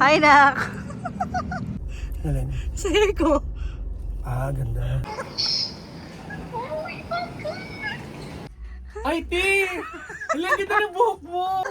Hi, Nak! Alin? Sa hair ko. Ah, ganda. Ay, Ti! Ilang ganda ng buhok mo!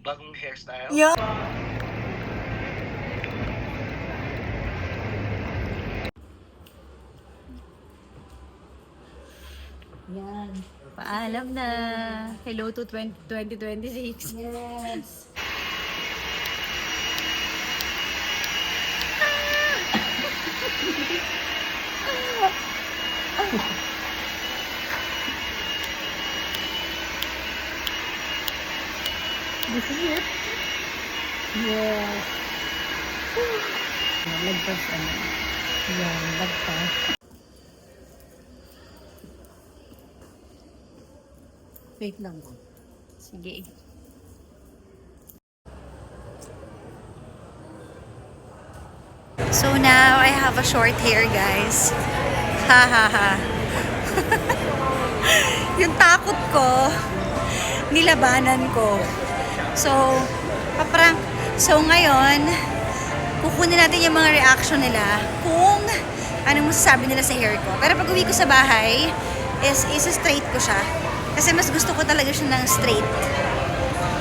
Bagong hairstyle? Yo! Yan. Paalam na. Hello to 2026. Yes. This is it. Yes. Lagpas ano. Yan, lagpas. Wait lang po. Sige. So now I have a short hair, guys. Ha ha ha. Yung takot ko, nilabanan ko. So, paprang. So ngayon, kukunin natin yung mga reaction nila kung anong masasabi nila sa hair ko. Pero pag uwi ko sa bahay, is straight ko siya. Kasi mas gusto ko talaga siya ng straight.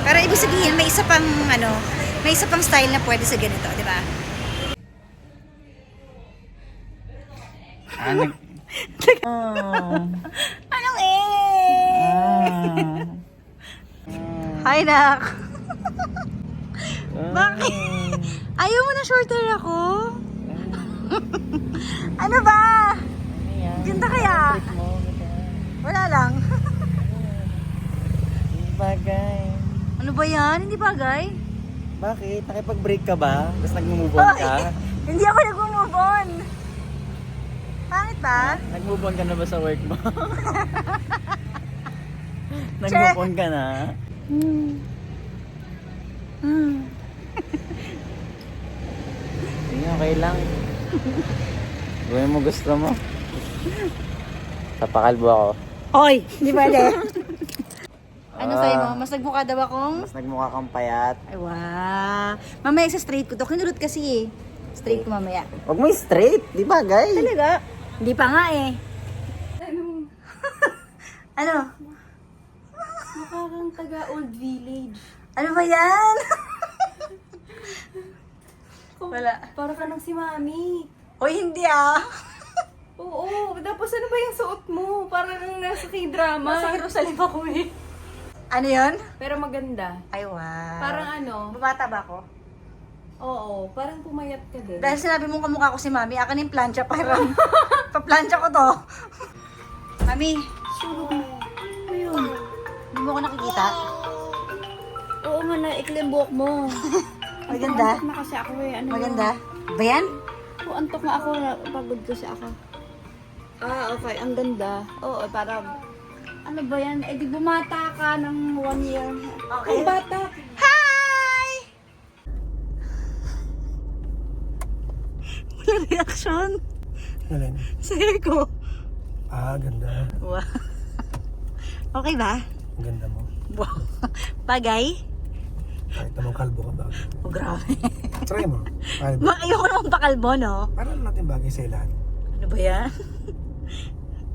Pero ibig sabihin, may isa pang may isa pang style na pwede sa ganito, di ba? Anong Hi, Nak! Bakit? Ayaw mo na short hair ako? Ano ba? Ganda kaya? Wala lang. Bagay. Ano ba yan? Hindi bagay? Bakit? Nakipag-break ka ba? Tapos nag-move on ka? Hindi ako nag-move on. Pangit ba? Nag-move on ka na ba sa work mo? Nag-move on ka na? Sige, okay lang. Gawin mo gusto mo. Tapakalbo ako. Hoy! Hindi pwede. Ano sa'yo mo? Mas nagmukha daw akong... Mas nagmukha kang payat. Ay, wow. Mamaya sa straight ko to. Kinurot kasi eh. Straight ko mamaya. Huwag mo straight, di bagay. Talaga? Hindi pa nga eh. Ano? Parang taga Old Village. Ano ba yan? Wala. Para ka ng si Mami. Hoy, hindi ah. Oo, tapos ano ba yung suot mo? Parang nasa K-drama. Nasa Jerusalem ako eh. Ano yun? Pero maganda. Ay, wow. Parang ano? Bumata ba ako? Oo, parang pumayat ka din. Dahil sinabi mong kamukha ko si Mami, akin yung plancha para pa-plancha ko to. Mami, Ayun. hindi mo ko nakikita. Oo nga, naikli ang buhok mo. Maganda? Antok na kasi ako eh. Ano Maganda? Ba yan? Oo, antok na ako. Pagod kasi ako. Ah, okay. Ang ganda. Oo, parang... Ano ba yan? Eh, di bumata ka ng 1 year. Okay. Ang bata. Hi! Wala reaction Alin? sa hair ko. Ah, ganda. Wow. Okay ba? Ang ganda mo. Wow. Bagay? Kahit namang kalbo ka ba? Oh, grabe. Try mo. Ano ba? Ayoko naman pakalbo, no? Para natin bagay sa lahat. Ano ba yan?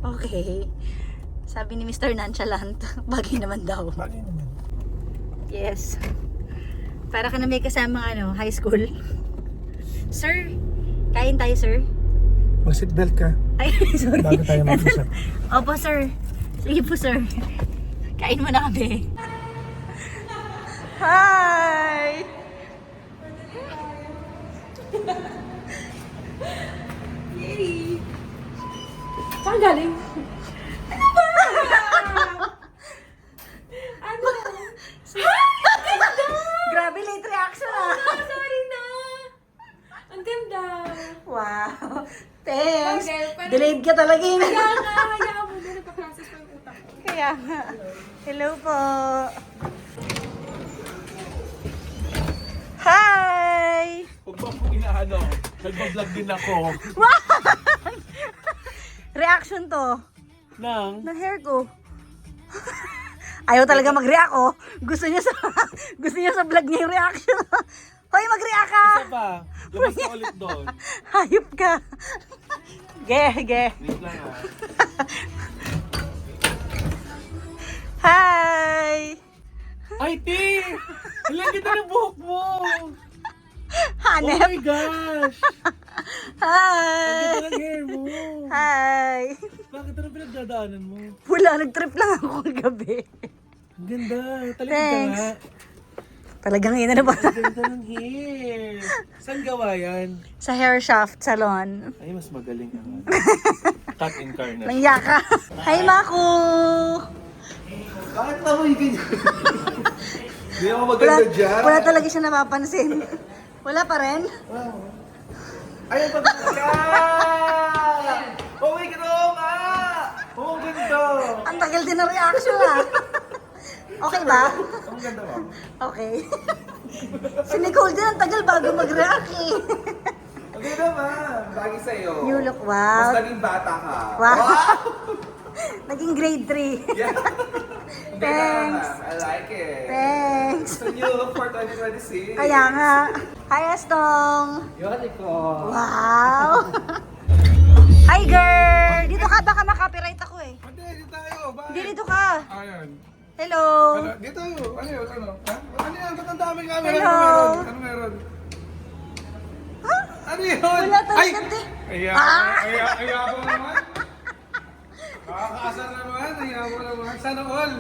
Okay. Sabi ni Mr. Nonchalant, bagay naman daw. Bagay naman. Yes. Para ka na may kasamang high school. Sir, kain tayo, sir. Mag-seatbelt ka. Ay, sorry. Bago tayo mag-usap. Opo, sir. Sige po, sir. Kain mo na kami. Hi! Yay! Saan galing? Ano? Grabe, late reaction ah. Sorry na! Ang ganda! Wow. Thanks. Okay, pero- Delayed ka talaga yun. Kaya nga, hayaan mo na nagpa-process pa yung utak ko. Kaya nga. Hello po. Hi! Huwag ba akong inaano? Nagbablog din ako. Reaction to. Nang? Ng hair ko. Ayaw talaga mag-react, oh. Gusto niya sa gusto niya sa vlog niya yung reaction. Hoy, mag-react ka! Isa pa. Labas ka ulit doon. Hayop ka. Ge. Wait lang ah. Hi! Ay, Ti! Ilan kita ng buhok mo! Oh Hanep. my gosh! Ang Hi! ganda ng hair mo! Hi! Bakit ano pinagdadaanan mo? Wala, nag-trip lang ako kagabi. Ang ganda! Talagang ka Thanks. nga. Talagang ina na ba? Ang ganda ng hair! Saan gawa yan? Sa hair shaft salon. Ay, mas magaling ka nga. Cut in carnage. Langya ka. Hi, Maku! Bakit na mo yung ganyan? Hindi ako Wala, wala talaga siya napapansin. Wala pa rin? Ayun pa ka! Oh my God! Oo nga! Oh, ang ganda! Ang tagal din ng reaction, ah. Okay ba? Ang ganda ba? Okay. Si Nicole din ang tagal bago mag-react, eh. Ang ganda ma'am, bagay sa'yo. You look, Mas wow. naging bata ka. Wow. Naging grade 3. Yeah. Ang ganda Thanks. ma'am, I like it. Thanks. So you look for 2026. Kaya nga. Hi, Estong. Yun ko. Wow. Hi, girl. Dito ka, baka makapiright ako, eh. Hindi, dito tayo. Bakit? Hindi, dito ka. Ayan. Hello. Ano, dito. Ano yun? Ano? Ha? Ano yan? Ba't ang daming camera? Hello. Ano meron? Ha? Ano yun? Wala talaga, Ay! te. Ayabang naman. Nakakaasar naman. Ayabang naman. Sana all.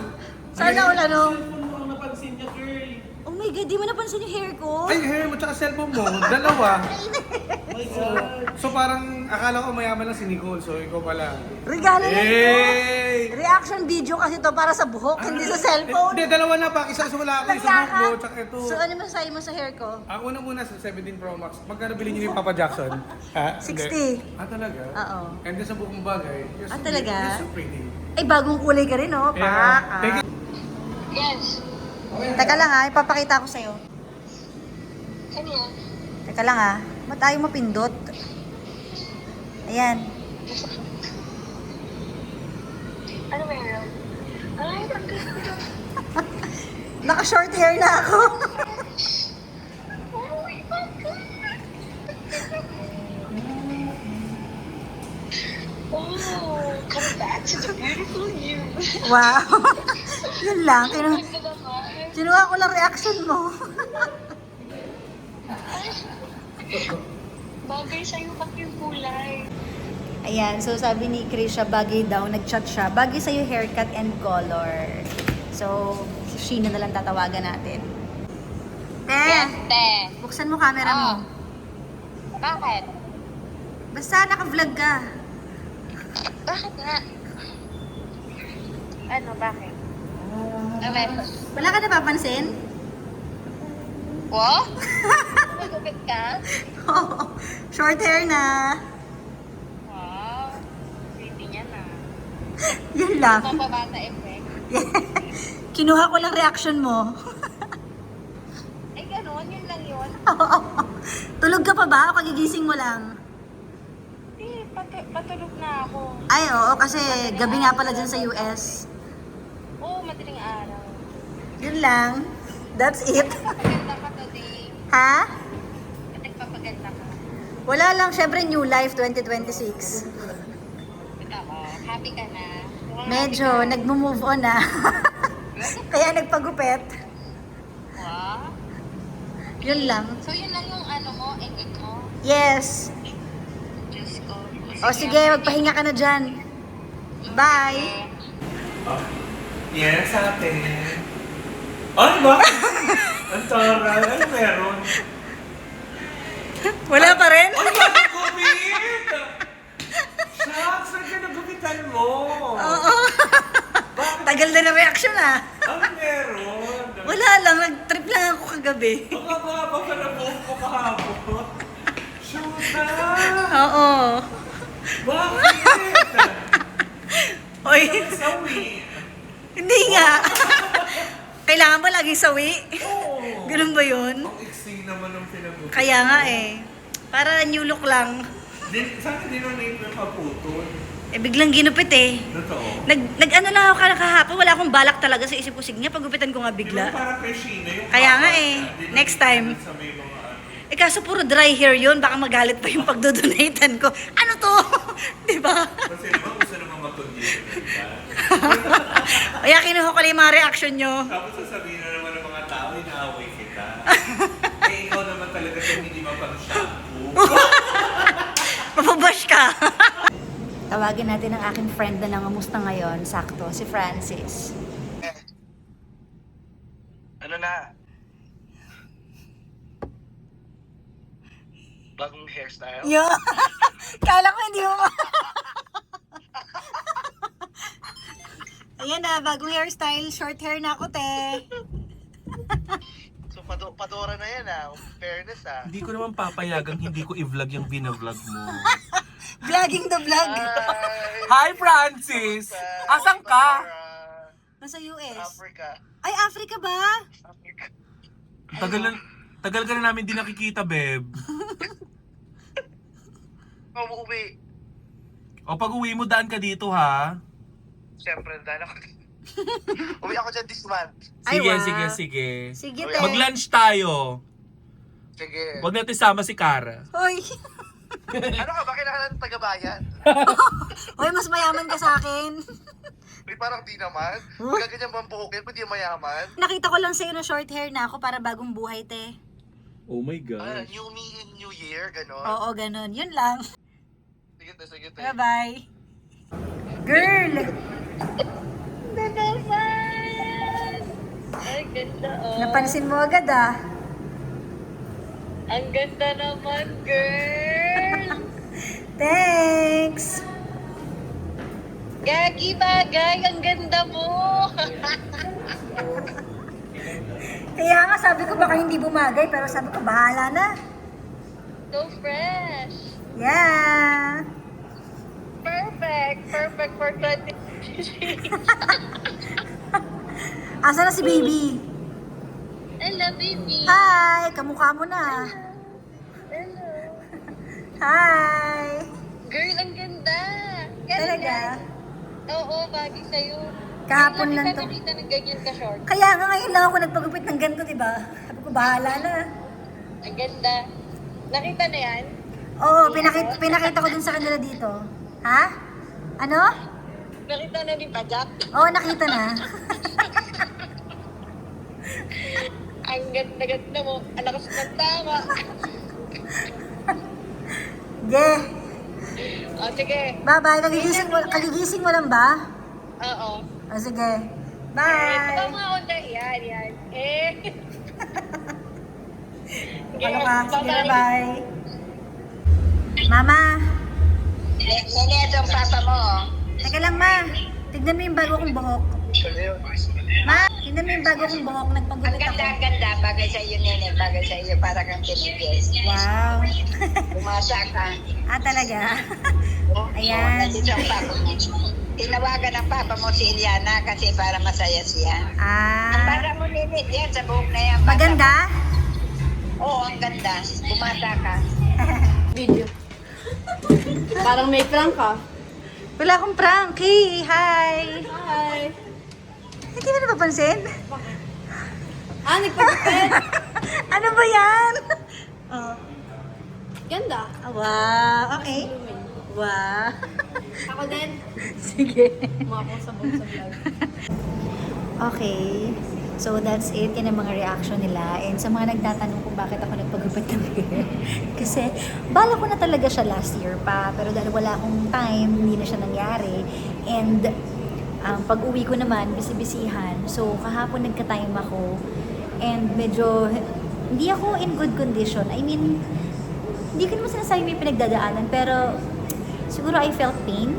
Sana all, ano? Cellphone mo ang napansin niya, girl. Oh my God, di mo napansin yung hair ko? Ay, hair mo tsaka cellphone mo. Dalawa. Oh my God. So parang akala ko mayaman lang si Nicole. So ikaw pala. Regalo na ito. Hey! Reaction video kasi to para sa buhok, hindi sa cellphone. Hindi, dalawa na pa. Isa so wala ako. Isa Langya buhok ka. mo. Tsaka ito. So ano masasabi mo sa hair ko? Ang una muna sa 17 Pro Max. Magkano bilhin niyo yung Papa Jackson? Ha? 60. Ah, talaga? Oo. And then sa buong bagay. You're Ah, so talaga? You're so pretty. Ay, bagong kulay ka rin, oh. Pak. Yeah. Ah. Thank you. Teka lang, ha. Ipapakita ko sa'yo. Ano yan? Teka lang, ha. Ba't ayaw mapindot? Ayan. Ano meron? Ay, ang ganda. Naka-short hair na ako. Oh my God. Oh, come back to the beautiful you. Wow. Yun lang. Ang ganda naman. Kinuha ko lang reaction mo. Bagay sa'yo pati yung kulay. Ayan, so sabi ni Krisha, bagay daw, nag-chat siya. Bagay sa'yo haircut and color. So, si Sheena na lang tatawagan natin. Yes, te. Buksan mo camera mo. Bakit? Basta naka-vlog ka. Bakit nga? Ano, bakit? Okay. Wala ka napapansin? What? Nagupit ka? Short hair na. Wow. Pretty niya na. Yun lang. Mapabata effect. Kinuha ko lang reaction mo. Eh, ganun. Yun lang yun. Tulog ka pa ba? O kagigising mo lang? Eh, patulog na ako. Ay, oo, kasi gabi nga pala dyan sa US. Oo, madaling araw. Yun lang. That's it. Maganda ka today. Ha? Nagpapaganda ka. Wala lang, syempre New Life 2026. Oo, happy ka na. Mukhang Medyo happy ka. nagmo-move on na. Kaya nagpagupit. Wow. Yun lang. So, yun lang yung ano mo, egg mo. Yes. Diyos ko. O sige, magpahinga ka na dyan. Bye. Yes, ate. Ay, bakit? Ang taray. Ano meron? Wala pa rin? Ay, bakit gumit? Shucks, saan ka nagumitan mo? Oo. Tagal na na reaction ah. Ano meron? Wala lang, nag-trip lang ako kagabi. Ang haba ka na buhok ko kahapon. Shoot Oo. Bakit? Oy, Sawi. hindi nga. Kailangan ba laging sawi? Oo. Ganun ba yun? Ang iksi naman ng pinag-upit. Kaya nga eh. Para new look lang. Sana din ang name ng kaputol. Eh, biglang ginupit eh. Totoo. Nag-ano lang ako kahapon, wala akong balak talaga sa isip ko. Sige nga, pagupitan ko nga bigla. Yung parang Krishina, yung Kaya nga kapal, eh, di next nakikita time. sa may mga Eh kaso puro dry hair yun, baka magalit pa yung pagdodonatan ko. Ano to? Di ba? Kasi naman gusto naman mag-condition. Diba? Kaya kinuha ko lang yung mga reaction nyo. Tapos sasabihin na naman ng mga tao, inaaway kita. Eh, ikaw naman talaga yung hindi mapang-shampoo. Mapabash ka. Tawagin natin ang aking friend na nangamusta ngayon, sakto, si Francis. Ano na? Bagong hairstyle? Yo! Kala ko hindi mo Ayan na, bagong hairstyle, short hair na ako, te. So, padora na yan Fairness Hindi ko naman papayagang hindi ko i-vlog yung binavlog mo. Vlogging the vlog. Hi, Francis! Asan ka? Nasa US. Africa. Ay, Africa ba? Africa. Tagal ka na namin di nakikita, Beb. Umuwi. O pag uwi mo, daan ka dito, ha? Siyempre, dahil ako. Uwi ako dyan this month. Ay, Sige, wow. sige. Sige, te. Mag-lunch tayo. Sige. Huwag natin sama si Cara. Hoy. Ano ka ba? Kailangan ng tagabayan? Hoy, mas mayaman ka sa akin. Uy, parang di naman. Gaganyan ba ang buhok yan kung di mayaman? Nakita ko lang sa'yo na short hair na ako para bagong buhay, te. Oh my God. New me in new year, gano'n. Oo, ganun. Yun lang. Sige, sige. Bye-bye. Girl! Ay, ganda oh. Napansin mo agad, ah. Ang ganda naman, girl. Thanks! Gagi bagay, ang ganda mo. Kaya nga, sabi ko baka hindi bumagay, pero sabi ko, bahala na. So fresh. Yeah! Perfect for 20. Asa na si baby? Hello, baby. Hi! Kamukha mo na. Hello. Hi! Girl, ang ganda. Talaga? Oo, bagay sa'yo. Kahapon Kailan lang kita to. nakita ng ganyan ka-short? Kaya nga ngayon lang ako nagpagupit ng ganito, diba? Sabi ko, bahala na. Ang ganda. Nakita na yan? Oo, pinakita ko dun sa kanila dito. Ha? Ano? Nakita na ni Pajak? Oo, nakita na. Ang ganda-ganda mo. Ang lakas ng tama. Yeah. O, sige. Bye-bye. Kagigising mo lang ba? Oo. O, sige. Baka Bye! mga onda. Yan. Eh. Ano ka? Sige, bye-bye. Mama! Nene, itong papa mo. Teka lang, ma. Tignan mo yung bago kong buhok. Ma, tignan mo yung bago kong buhok. Nagpagupit ako. Ang ganda. Bagay sa iyo, nene. Bagay sa iyo. Para kang tinigis. Wow. Umasa ka. Ah, talaga? Ayan. Nandito ang papa mo. Tinawagan ng papa mo si Eliana kasi para masaya siya. Ah. Para mo nilid yan sa buhok na yan. Maganda? Oo, ang ganda. Umasa ka. Video. Parang may prank ka. Wala akong prank. Hey, hi. Hi. Hindi mo napapansin? Nagpagupit. Ano ba yan? Oh. Ganda. Wow. Okay. Wow. Ako din. Sige. Mako sa vlog. Okay. So that's it. Yan ang mga reaction nila. And sa mga nagtatanong kung bakit ako nagpagupit ng hair. Kasi bala ko na talaga siya last year pa. Pero dahil wala akong time, hindi na siya nangyari. And pag uwi ko naman, bisibisihan. So kahapon nagka-time ako. And medyo hindi ako in good condition. I mean, hindi ko naman sinasabi may pinagdadaanan. Pero siguro I felt pain.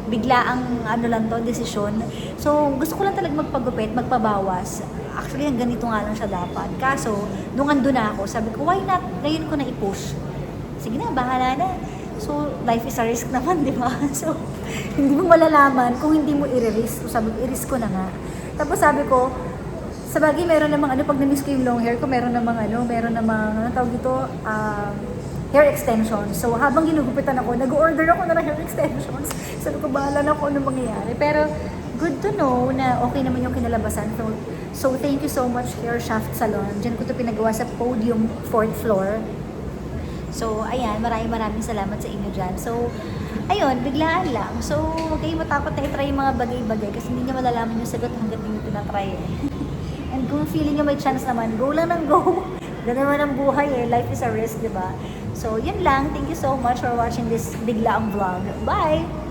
Bigla ang desisyon. So, gusto ko lang talaga magpagupit, magpabawas. Actually, hanggang ganito nga lang siya dapat. Kaso, nung ando na ako, sabi ko, why not? Ngayon ko na i-push. Sige na, bahala na. So, life is a risk naman, di ba? So, hindi mo malalaman kung hindi mo i-risk. So, sabi ko, i-risk ko na nga. Tapos sabi ko, sa bagay, meron namang pag na-miss ko yung long hair ko, meron namang tawag dito, hair extensions. So, habang ginugupitan ako, nag-order ako na ng hair extensions. Sabi ko, bahala na ako ano mangyayari. Pero, good to know na okay naman yung kinalabasan. So thank you so much, Hair Shaft Salon. Diyan ko ito pinagawa sa podium 4th floor. So, ayan, maraming salamat sa inyo dyan. So, ayun, biglaan lang. So, huwag kayong matakot na itry yung mga bagay-bagay kasi hindi nyo malalaman yung sagot hanggat hindi nyo tinatry eh. And kung feeling nyo may chance naman, go lang ng go. Ganun naman ang buhay eh. Life is a risk, di ba? So, yun lang. Thank you so much for watching this biglaang vlog. Bye!